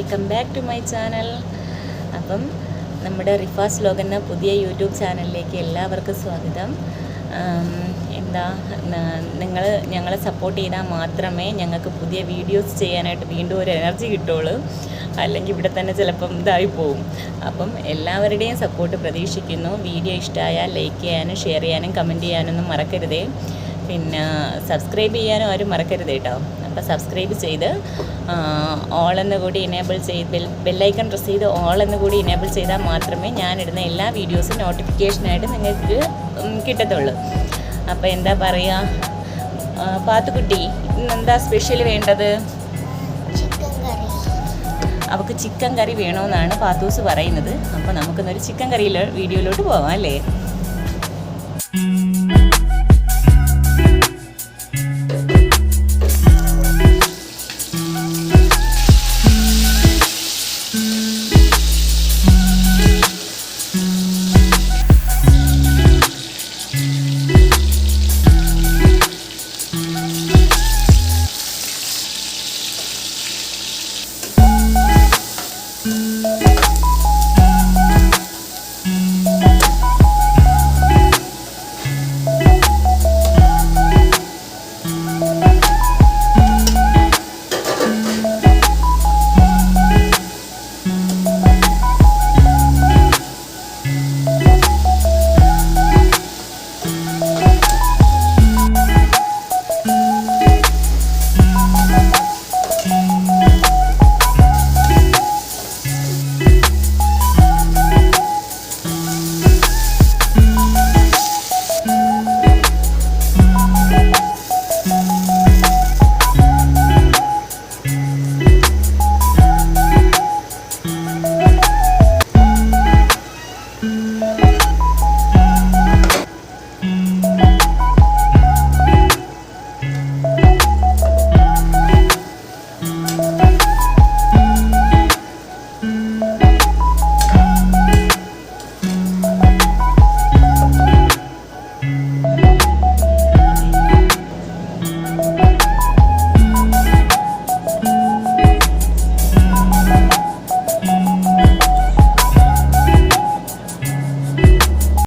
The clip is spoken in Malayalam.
Welcome back to my channel. അപ്പം നമ്മുടെ റിഫാസ് വ്ലോഗ് എന്ന പുതിയ യൂട്യൂബ് ചാനലിലേക്ക് എല്ലാവർക്കും സ്വാഗതം. നിങ്ങൾ ഞങ്ങളെ സപ്പോർട്ട് ചെയ്താൽ മാത്രമേ ഞങ്ങൾക്ക് പുതിയ വീഡിയോസ് ചെയ്യാനായിട്ട് വീണ്ടും ഒരു എനർജി കിട്ടുള്ളൂ. അല്ലെങ്കിൽ ഇവിടെ തന്നെ ചിലപ്പം ഇതായി പോവും. അപ്പം എല്ലാവരുടെയും സപ്പോർട്ട് പ്രതീക്ഷിക്കുന്നു. വീഡിയോ ഇഷ്ടമായാൽ ലൈക്ക് ചെയ്യാനും ഷെയർ ചെയ്യാനും കമൻറ്റ് ചെയ്യാനൊന്നും മറക്കരുതേ. പിന്നെ സബ്സ്ക്രൈബ് ചെയ്യാനും ആരും മറക്കരുത് കേട്ടോ. അപ്പോൾ സബ്സ്ക്രൈബ് ചെയ്ത് ഓൾ എന്ന് കൂടി ഇനേബിൾ ചെയ്ത് ബെല്ലൈക്കൺ പ്രസ് ചെയ്ത് ഓൾ എന്ന് കൂടി ഇനേബിൾ ചെയ്താൽ മാത്രമേ ഞാനിടുന്ന എല്ലാ വീഡിയോസും നോട്ടിഫിക്കേഷനായിട്ട് നിങ്ങൾക്ക് കിട്ടത്തുള്ളൂ. അപ്പോൾ എന്താ പറയുക, പാത്തുക്കുട്ടി ഇന്നെന്താ സ്പെഷ്യൽ വേണ്ടത്? അവൾക്ക് ചിക്കൻ കറി വേണമെന്നാണ് പാത്തൂസ് പറയുന്നത്. അപ്പോൾ നമുക്കിന്നൊരു ചിക്കൻ കറിയിലെ വീഡിയോയിലോട്ട് പോവാം അല്ലേ?